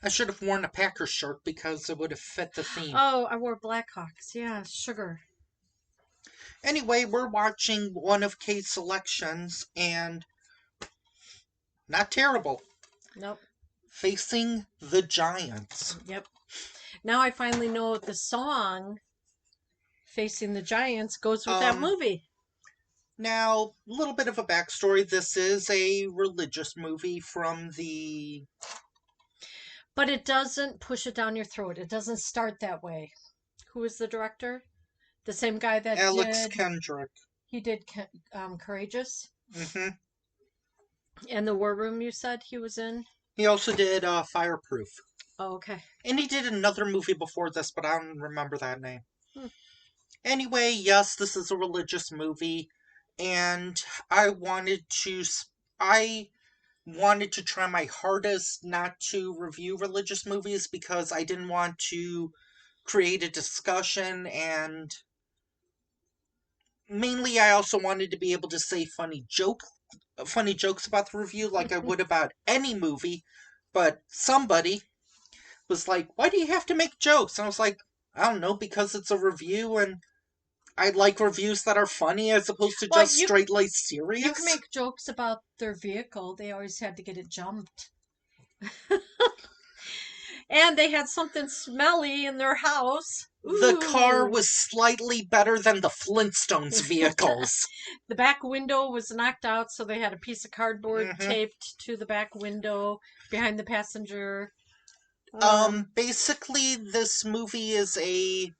I should have worn a Packers shirt because it would have fit the theme. Oh, I wore Blackhawks. Yeah, sugar. Anyway, we're watching one of Kate's selections, and not terrible. Nope. Facing the Giants. Yep. Now I finally know the song Facing the Giants goes with that movie. Now, a little bit of a backstory. This is a religious movie from the... But it doesn't push it down your throat. It doesn't start that way. Who is the director? The same guy that Alex did... Kendrick. He did Courageous? Mm-hmm. And The War Room, you said he was in? He also did Fireproof. Oh, okay. And he did another movie before this, but I don't remember that name. Hmm. Anyway, yes, this is a religious movie, and I wanted to try my hardest not to review religious movies because I didn't want to create a discussion, and mainly I also wanted to be able to say funny jokes about the review like I would about any movie, but somebody was like, "Why do you have to make jokes?" And I was like, "I don't know, because it's a review and I like reviews that are funny as opposed to just straight laced serious." You can make jokes about their vehicle. They always had to get it jumped. And they had something smelly in their house. Ooh. The car was slightly better than the Flintstones vehicles. The back window was knocked out, so they had a piece of cardboard taped to the back window behind the passenger. Basically, this movie is a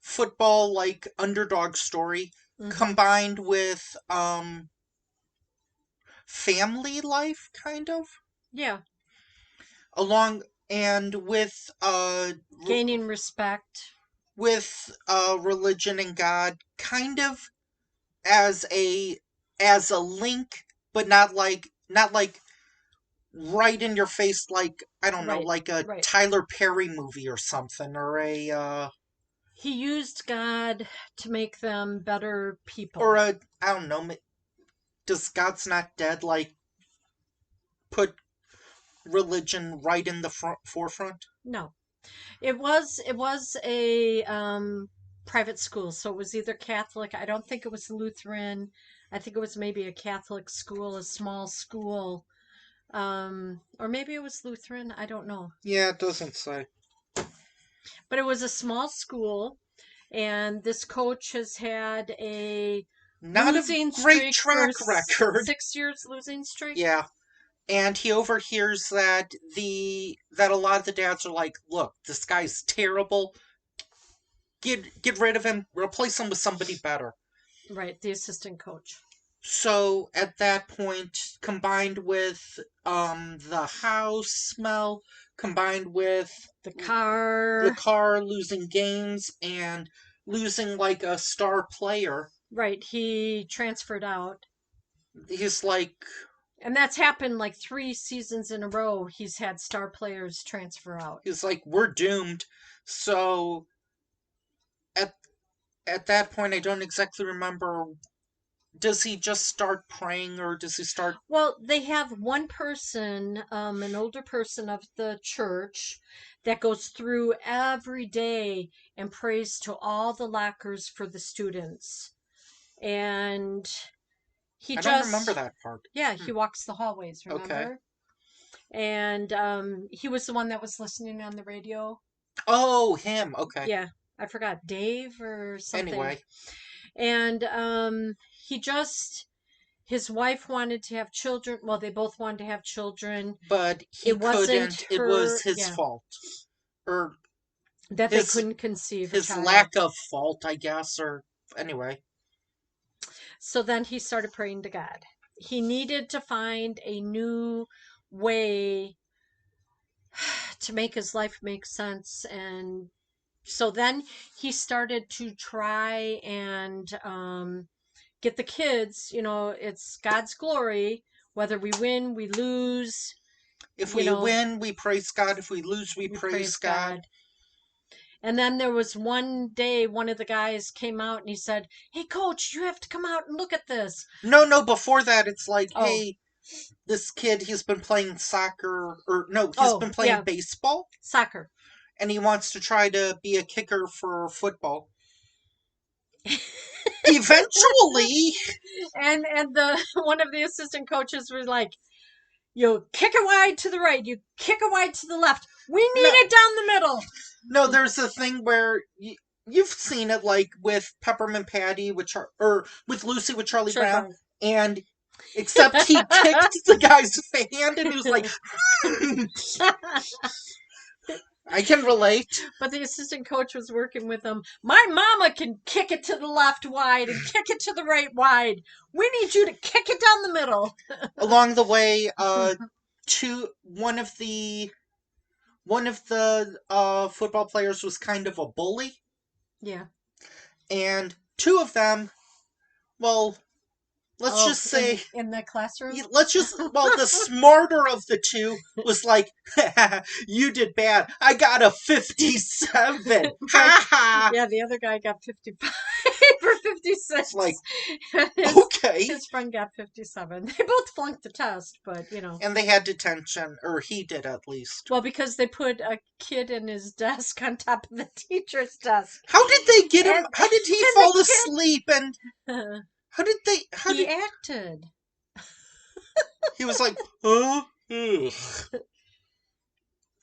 football like underdog story combined with family life, kind of. Yeah. Along and with gaining respect, with religion and God, kind of as a link, but not like right in your face, like I don't know, like a Tyler Perry movie or something, or a he used God to make them better people. Or I don't know, does God's Not Dead like put religion right in the forefront? No. It was a private school, so it was either Catholic. I don't think it was Lutheran. I think it was maybe a Catholic school, a small school. Or maybe it was Lutheran. I don't know. Yeah, it doesn't say. But it was a small school, and this coach has had a not losing a great track record. 6 years losing streak. Yeah. And he overhears that a lot of the dads are like, "Look, this guy's terrible. Get rid of him. Replace him with somebody better." Right, the assistant coach. So at that point, combined with the house smell, combined with the car losing games and losing like a star player. Right, he transferred out. He's like, and that's happened like 3 seasons in a row. He's had star players transfer out. He's like, we're doomed. So at that point, I don't exactly remember. Does he just start praying, or does he start... Well, they have one person, an older person of the church, that goes through every day and prays to all the lockers for the students. And I don't remember that part. Yeah, he walks the hallways, remember? Okay. And he was the one that was listening on the radio. Oh, him. Okay. Yeah, I forgot. Dave or something. Anyway. And his wife wanted to have children. Well, they both wanted to have children. But he couldn't. It was his fault. Or that they couldn't conceive his lack of fault, I guess. Or anyway. So then he started praying to God. He needed to find a new way to make his life make sense. And so then he started to try and get the kids, it's God's glory. Whether we win, we lose. If we win, we praise God. If we lose, we praise God. And then there was one day, one of the guys came out and he said, "Hey, coach, you have to come out and look at this." No, before that, it's like, hey, this kid, he's been playing soccer, or no, he's Oh, been playing yeah, baseball, soccer. and he wants to try to be a kicker for football. Eventually, And the one of the assistant coaches was like, "You kick it wide to the right, you kick it wide to the left. We need no, it down the middle." no, there's a thing where you've seen it, like with Peppermint Patty, or with Lucy with Charlie Charlie Brown, Brown. and except he kicked the guy's hand, and he was like, I can relate. But the assistant coach was working with him. "My mama can kick it to the left wide and kick it to the right wide. We need you to kick it down the middle." Along the way, two one of the football players was kind of a bully, Yeah. and two of them, well, let's Oh, just say, in the classroom. the smarter of the two was like, you did bad. I got a 57. Right. Ha ha. Yeah, the other guy got 55 or 56. It's like, his, okay. his friend got 57. They both flunked the test, but you know. And they had detention, or he did at least. Well, because they put a kid in his desk on top of the teacher's desk. How did they get him? And- How did he and fall the kid- asleep? And how did they? How He did acted. he was like, huh? Ugh.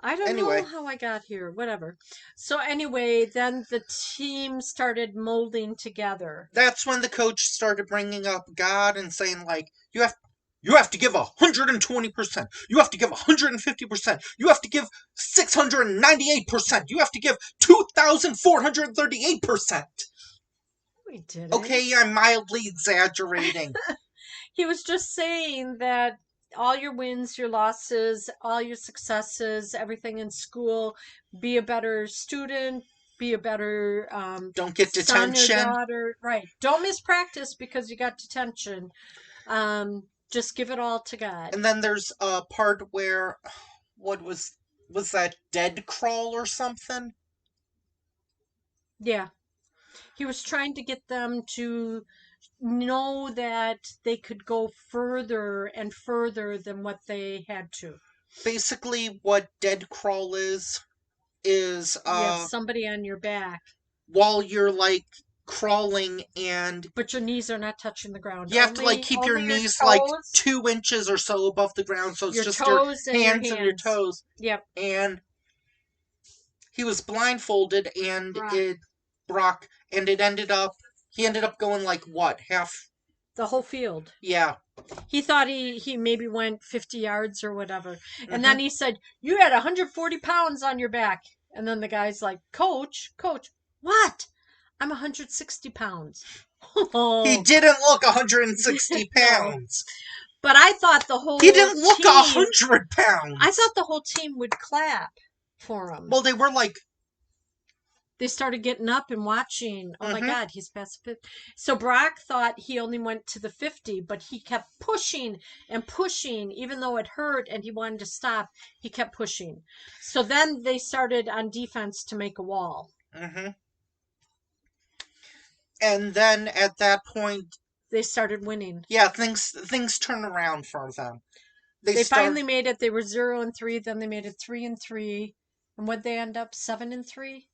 I don't Anyway. know how I got here. Whatever. So anyway, then the team started molding together. That's when the coach started bringing up God and saying, like, you have to give 120%. You have to give 150%. You have to give 698%. You have to give 2,438%. We did it. Okay, I'm mildly exaggerating. He was just saying that all your wins, your losses, all your successes, everything in school, be a better student, be a better Don't get son or detention. daughter. Right. Don't miss practice because you got detention. Just give it all to God. And then there's a part where, what was that, dead crawl or something? Yeah. He was trying to get them to know that they could go further and further than what they had to. Basically, what dead crawl is You have somebody on your back, while you're like crawling, and but your knees are not touching the ground. you have to like keep your Only knees toes, like 2 inches or so above the ground, so it's your just your toes and your hands and your hands. toes. Yep. And he was blindfolded, and Brock. he ended up going like what, half? The whole field. Yeah. He thought he maybe went 50 yards or whatever. Mm-hmm. And then he said, "You had 140 pounds on your back." And then the guy's like, Coach, what? I'm 160 pounds. He didn't look 160 pounds. But I thought the whole He didn't look team, 100 pounds. I thought the whole team would clap for him. Well, they were like, They started getting up and watching. Oh my Mhm. God, he's past 50. So Brock thought he only went to the 50, but he kept pushing and pushing, even though it hurt and he wanted to stop. He kept pushing. So then they started on defense to make a wall. mm-hmm. And then at that point, They started winning. yeah, things turn around for them. They finally made it. They were 0-3. Then they made it 3-3. And what'd they end up? 7-3.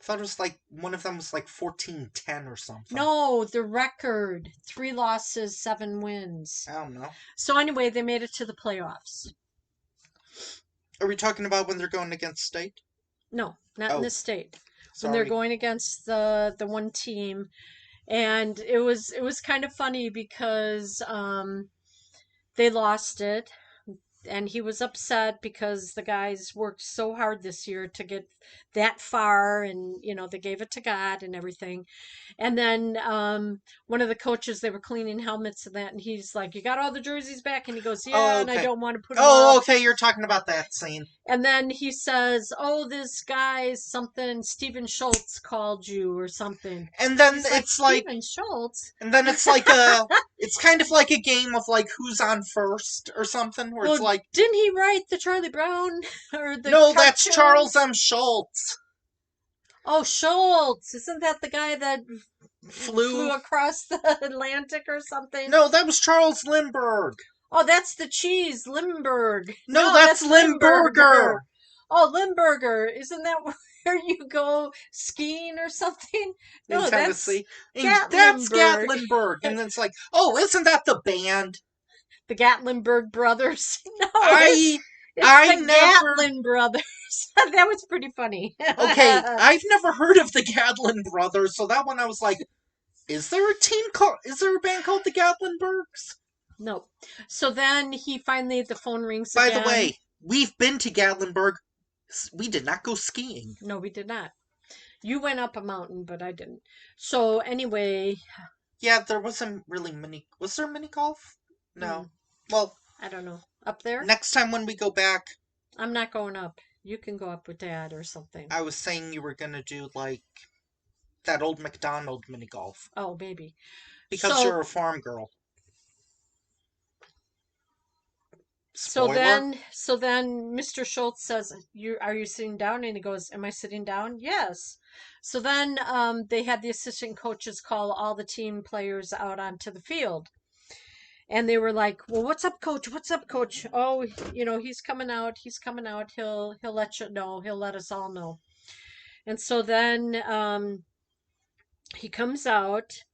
I thought it was like one of them was like 14-10 or something. No, the record 3 losses, 7 wins. I don't know. So anyway, they made it to the playoffs. Are we talking about when they're going against state? No, not in this state. Sorry. When they're going against the one team, and it was kind of funny because they lost it, and he was upset because the guys worked so hard this year to get that far, and they gave it to God and everything. And then one of the coaches, they were cleaning helmets and that, and he's like, "You got all the jerseys back?" And he goes, "Yeah." And I don't want to put them Oh, up. okay, you're talking about that scene. And then he says, "Oh, this guy's something, Stephen Schultz called you or something." And then He's it's like, Stephen Schultz? and then it's like it's kind of like a game of like who's on first or something, where it's Well, like, didn't he write the Charlie Brown or the no, that's cartoon? Charles M. Schultz. Oh, Schultz. Isn't that the guy that Flew across the Atlantic or something? No, that was Charles Lindbergh. Oh, that's the cheese, Limburg. No, No, that's that's Limburger Limburger. Oh, Limburger. Isn't that where you go skiing or something? in No, that's Tennessee. And that's Gatlinburg. Gatlinburg. And then it's like, oh, isn't that the band? The Gatlinburg brothers. No, I it's I the never Gatlin brothers. That was pretty funny. Okay, I've never heard of the Gatlin brothers, so that one I was like, is there a band called the Gatlinburgs? No. So then he finally, the phone rings By the again. way, we've been to Gatlinburg. We did not go skiing. No, we did not. You went up a mountain, but I didn't. So anyway, Yeah, there wasn't really was there mini golf? No. mm, Well, I don't know. Up there? next time when we go back, I'm not going up. You can go up with Dad or something. I was saying you were gonna do like that old McDonald mini golf. Oh, maybe. Because So you're a farm girl. so Spoiler? then Mr. Schultz says, "You are you sitting down?" And he goes, "Am I sitting down?" Yes. So then they had the assistant coaches call all the team players out onto the field. And they were like, "Well, what's up, coach? What's up, coach? Oh, he's coming out. He's coming out. He'll let you know. He'll let us all know." And so then he comes out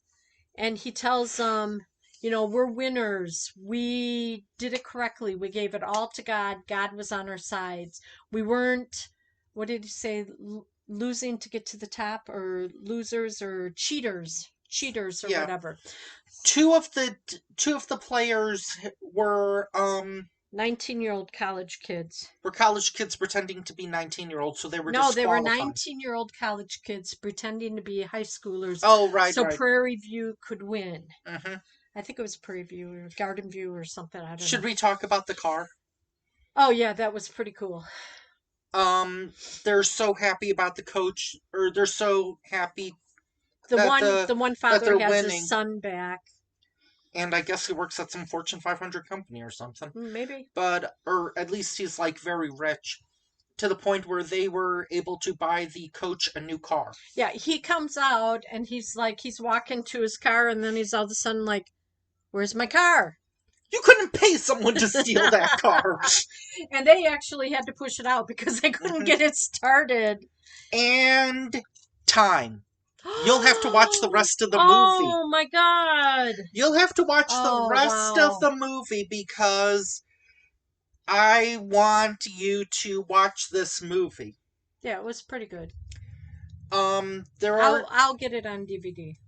and he tells them, we're winners. We did it correctly. We gave it all to God. God was on our sides. We weren't, what did he say, losing to get to the top, or losers, or cheaters or Yeah. whatever. Two of the players were 19-year-old college kids. were college kids pretending to be 19-year-olds, so they were No, they were disqualified. 19-year-old college kids pretending to be high schoolers Oh, right, so right. Prairie View could win. Hmm. I think it was Prairie View or Garden View or something. I don't Should know. we talk about the car? Oh, yeah, that was pretty cool. They're so happy about the coach, or they're so happy The that one the one father they're has his winning, son back. and I guess he works at some Fortune 500 company or something. Maybe. But or at least he's like very rich, to the point where they were able to buy the coach a new car. Yeah, he comes out and he's walking to his car, and then he's all of a sudden like, "Where's my car?" You couldn't pay someone to steal that car. And they actually had to push it out because they couldn't get it started. And time. You'll have to watch the rest of the movie. Oh my God. You'll have to watch the Oh, rest of wow. the movie because I want you to watch this movie. Yeah, it was pretty good. There I'll are. I'll get it on DVD.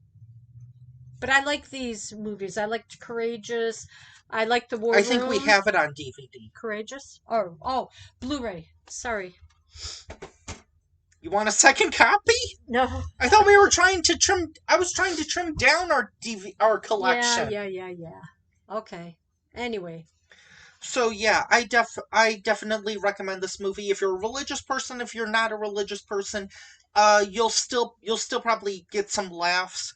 But I like these movies. I liked Courageous. I like The War I think we Room. have it on DVD. Courageous? Oh, Blu-ray. Sorry. You want a second copy? No. I thought we were trying to trim. I was trying to trim down our collection. Yeah. Okay. Anyway, So yeah, I definitely recommend this movie if you're a religious person. If you're not a religious person, you'll still probably get some laughs.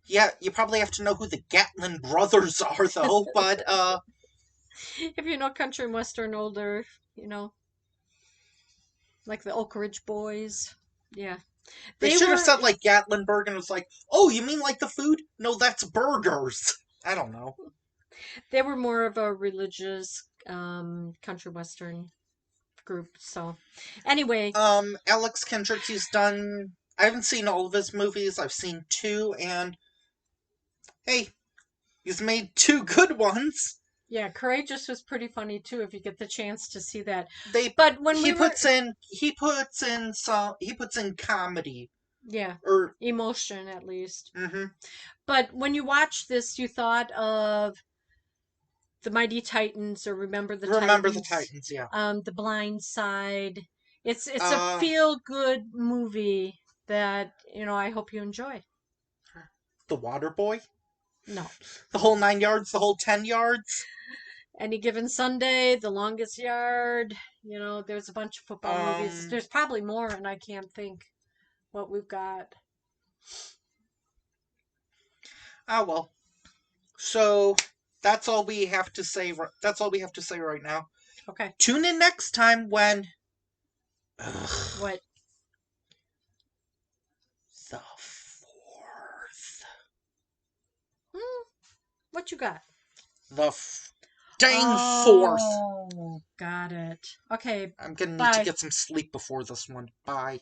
Yeah, you probably have to know who the Gatlin brothers are though. But if you know country and western older, like the Oak Ridge Boys. Yeah. they They should have were said like Gatlinburg and it was like, oh, you mean like the food? No, that's burgers. I don't know. they were more of a religious country western group. So, anyway, Alex Kendrick, he's done. I haven't seen all of his movies. I've seen two, and hey, he's made two good ones. yeah, Courageous was pretty funny too if you get the chance to see that. They But when he we were puts in he puts in comedy yeah, or emotion at least. hmm But when you watch this, you thought of The Mighty Titans or Remember the Remember the Titans, Titans, yeah. The Blind Side. It's a Uh, feel good movie that, I hope you enjoy. the Water Boy, No. the whole 9 yards, the whole 10 yards. Any Given Sunday, The Longest Yard, there's a bunch of football movies. Um, There's probably more, and I can't think what we've got. well. So that's all we have to say. That's all we have to say right now. Okay. Tune in next time when What? the fourth. What you got? The dang 4th. Oh, got it. Okay, I'm gonna need to bye. get some sleep before this one. Bye.